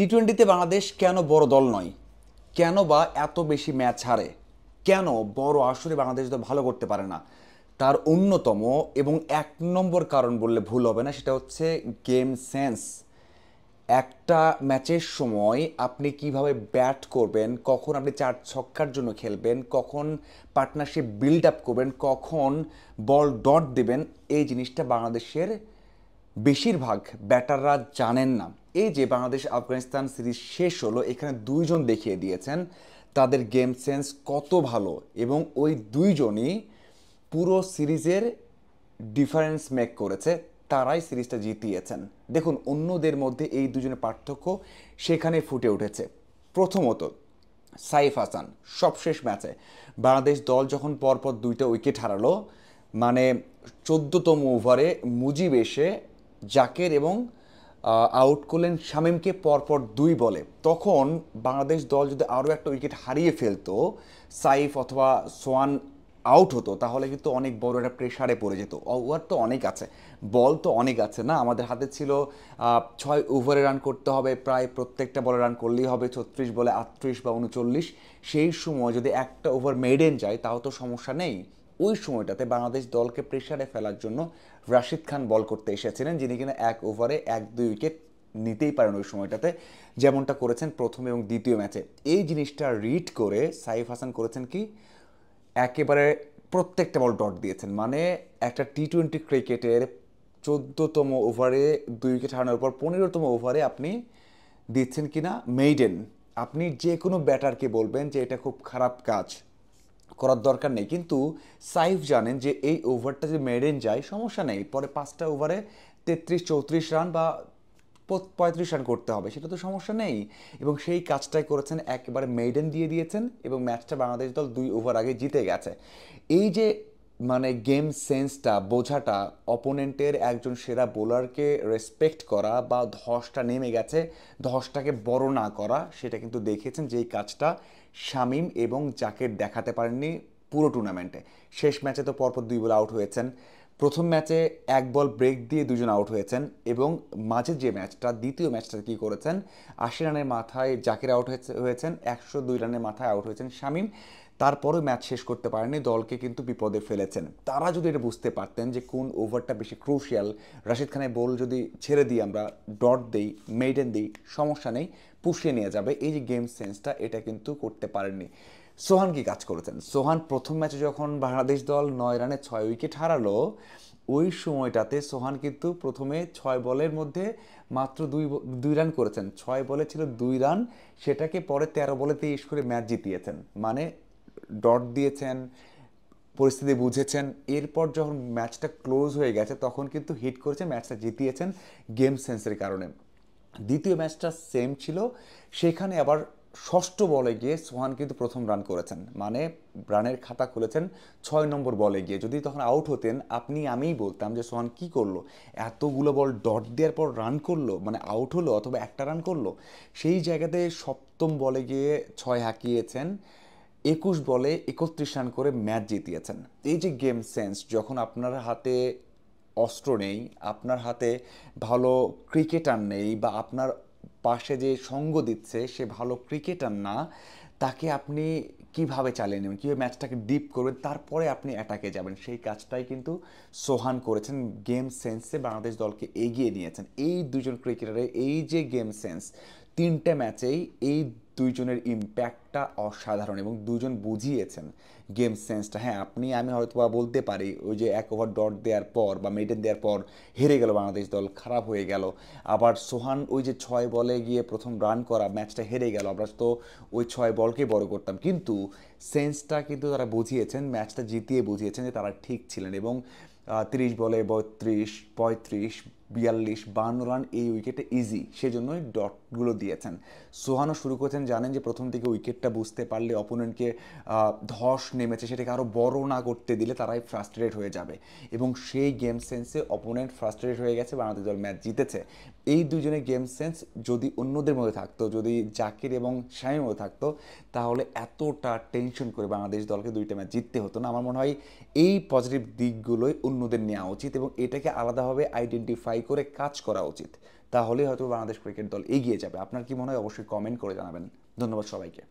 টি-টোয়েন্টিতে বাংলাদেশ কেন বড় দল নয়? কেন বা এত বেশি ম্যাচ হারে? কেন বড় আসরে বাংলাদেশ দল ভালো করতে পারে না? তার অন্যতম এবং এক নম্বর কারণ বললে ভুল হবে না, সেটা হচ্ছে গেম সেন্স। একটা ম্যাচের সময় আপনি কিভাবে ব্যাট করবেন, কখন আপনি চার ছক্কার জন্য খেলবেন, কখন পার্টনারশিপ বিল্ড আপ করবেন, কখন বল ডট দেবেন, এই জিনিসটা বাংলাদেশের বেশিরভাগ ব্যাটাররা জানেন না। এই যে বাংলাদেশ আফগানিস্তান সিরিজ শেষ হলো, এখানে দুইজন দেখিয়ে দিয়েছেন তাদের গেম সেন্স কত ভালো, এবং ওই দুইজনই পুরো সিরিজের ডিফারেন্স মেক করেছে। তারাই সিরিজটা জিতিয়েছেন। দেখুন, অন্যদের মধ্যে এই দুজনের পার্থক্য সেখানে ফুটে উঠেছে। প্রথমত, সাইফ হাসান সবশেষ ম্যাচে বাংলাদেশ দল যখন পরপর দুইটা উইকেট হারালো, মানে 14তম ওভারে মুজিব এসে জাকের এবং আউট করলেন শামীমকে পরপর দুই বলে। তখন বাংলাদেশ দল যদি আরও একটা উইকেট হারিয়ে ফেলতো, সাইফ অথবা সোয়ান আউট হতো, তাহলে কিন্তু অনেক বড় একটা প্রেশারে পড়ে যেত। ওভার তো অনেক আছে, বল তো অনেক আছে না, আমাদের হাতে ছিল 6 ওভারে রান করতে হবে, প্রায় প্রত্যেকটা বলে রান করলেই হবে 36 বলে 38 বা 39। সেই সময় যদি একটা ওভার মেডেন যায় তাও তো সমস্যা নেই। ওই সময়টাতে বাংলাদেশ দলকে প্রেশারে ফেলার জন্য রাশিদ খান বল করতে এসেছিলেন, যিনি কিনা 1 ওভারে 1-2 উইকেট নিতেই পারেন ওই সময়টাতে, যেমনটা করেছেন প্রথম এবং দ্বিতীয় ম্যাচে। এই জিনিসটা রিড করে সাইফ হাসান করেছেন কি, একেবারে প্রত্যেকটা বল ডট দিয়েছেন। মানে একটা টি-টোয়েন্টি ক্রিকেটের 14তম ওভারে 2 উইকেট হারানোর পর 15তম ওভারে আপনি দিচ্ছেন কিনা মেইডেন। আপনি যে কোনো ব্যাটারকে বলবেন যে এটা খুব খারাপ কাজ, করার দরকার নেই, কিন্তু সাইফ জানেন যে এই ওভারটা যদি মেডেন যায় সমস্যা নেই, পরে 5টা ওভারে 33-34 রান বা 35 রান করতে হবে, সেটা তো সমস্যা নেই। এবং সেই কাজটাই করেছেন, একেবারে মেইডেন দিয়ে দিয়েছেন এবং ম্যাচটা বাংলাদেশ দল 2 ওভার আগে জিতে গেছে। এই যে মানে গেম সেন্সটা বোঝাটা, অপোনেন্টের একজন সেরা বোলারকে রেসপেক্ট করা বা ধসটা নেমে গেছে, ধসটাকে বড় না করা, সেটা কিন্তু দেখিয়েছেন, যেই কাজটা শামীম এবং জাকের দেখাতে পারেননি পুরো টুর্নামেন্টে। শেষ ম্যাচে তো পরপর 2 বলে আউট হয়েছেন, প্রথম ম্যাচে 1 বল ব্রেক দিয়ে দুজন আউট হয়েছেন, এবং মাঝে যে ম্যাচটা দ্বিতীয় ম্যাচটা কী করেছেন, 80 রানের মাথায় জাকির আউট হয়েছেন, 102 রানের মাথায় আউট হয়েছেন শামীম। তারপরও ম্যাচ শেষ করতে পারেননি, দলকে কিন্তু বিপদে ফেলেছেন। তারা যদি এটা বুঝতে পারতেন যে কোন ওভারটা বেশি ক্রুশিয়াল, রাশিদ খানের বল যদি ছেড়ে দিই, আমরা ডট দিই, মেইডেন দিই, সমস্যা নেই, পুষিয়ে নিয়ে যাবে, এই যে গেম সেন্সটা, এটা কিন্তু করতে পারেননি। সোহান কি কাজ করেছেন? সোহান প্রথম ম্যাচে যখন বাংলাদেশ দল 9 রানে 6 উইকেট হারালো, ওই সময়টাতে সোহান কিন্তু প্রথমে 6 বলের মধ্যে মাত্র 2 রান করেছেন। 6 বলে ছিল 2 রান, সেটাকে পরে 13 বলে 23 করে ম্যাচ জিতিয়েছেন। মানে ডট দিয়েছেন, পরিস্থিতি বুঝেছেন, এরপর যখন ম্যাচটা ক্লোজ হয়ে গেছে তখন কিন্তু হিট করেছেন, ম্যাচটা জিতিয়েছেন গেম সেন্সের কারণে। দ্বিতীয় ম্যাচটা সেম ছিল, সেখানে আবার ষষ্ঠ বলে গিয়ে সোহান কিন্তু প্রথম রান করেছেন, মানে রানের খাতা খুলেছেন 6 নম্বর বলে গিয়ে। যদি তখন আউট হতেন, আপনি আমিই বলতাম যে সোহান কি করলো, এতগুলো বল ডট দেওয়ার পর রান করলো, মানে আউট হলো অথবা একটা রান করলো। সেই জায়গাতে সপ্তম বলে গিয়ে 6 হাঁকিয়েছেন, 21 বলে 31 রান করে ম্যাচ জিতিয়েছেন। এই যে গেম সেন্স, যখন আপনার হাতে অস্ত্র নেই, আপনার হাতে ভালো ক্রিকেটার নেই, বা আপনার পাশে যে সঙ্গ দিচ্ছে সে ভালো ক্রিকেটার না, তাকে আপনি কিভাবে চালিয়ে নেবেন, কীভাবে ম্যাচটাকে ডিপ করবেন, তারপরে আপনি অ্যাটাকে যাবেন, সেই কাজটাই কিন্তু সোহান করেছেন। গেম সেন্সে বাংলাদেশ দলকে এগিয়ে নিয়েছেন। এই দুজন ক্রিকেটারের এই যে গেম সেন্স, 3টে ম্যাচেই এই দুইজনের ইম্প্যাক্টটা অসাধারণ, এবং দুজন বুঝিয়েছেন গেম সেন্সটা। হ্যাঁ, আপনি আমি হয়তো বা বলতে পারি ওই যে 1 ওভার ডট দেওয়ার পর বা মেডেন দেওয়ার পর হেরে গেল বাংলাদেশ দল, খারাপ হয়ে গেল। আবার সোহান ওই যে 6 বলে গিয়ে প্রথম রান করা, ম্যাচটা হেরে গেল, আমরা তো ওই 6 বলকেই বড় করতাম, কিন্তু সেন্সটা কিন্তু তারা বুঝিয়েছেন, ম্যাচটা জিতিয়ে বুঝিয়েছেন যে তারা ঠিক ছিলেন। এবং 30 বলে 32, 35, 42, 52 রান এই উইকেটে ইজি, সেজন্যই ডটগুলো দিয়েছেন। সোহানও শুরু করেছেন, জানেন যে প্রথম দিকে উইকেটটা বুঝতে পারলে অপোনেন্টকে ধস নেমেছে সেটাকে আরও বড় না করতে দিলে তারাই ফ্রাস্ট্রেটেড হয়ে যাবে, এবং সেই গেম সেন্সে অপোনেন্ট ফ্রাস্ট্রেটেড হয়ে গেছে, বাংলাদেশ দল ম্যাচ জিতেছে। এই দুজনের গেম সেন্স যদি অন্যদের মধ্যে থাকতো, যদি জাকির এবং শামীমের মধ্যে থাকতো, তাহলে এতটা টেনশন করে বাংলাদেশ দলকে 2টা ম্যাচ জিততে হতো না। আমার মনে হয় এই পজিটিভ দিকগুলোই অন্যদের নেওয়া উচিত এবং এটাকে আলাদাভাবে আইডেন্টিফাই করে কাজ করা উচিত। তাহলেই হয়তো বাংলাদেশ ক্রিকেট দল এগিয়ে যাবে। আপনার কি মনে হয় অবশ্যই কমেন্ট করে জানাবেন। ধন্যবাদ সবাইকে।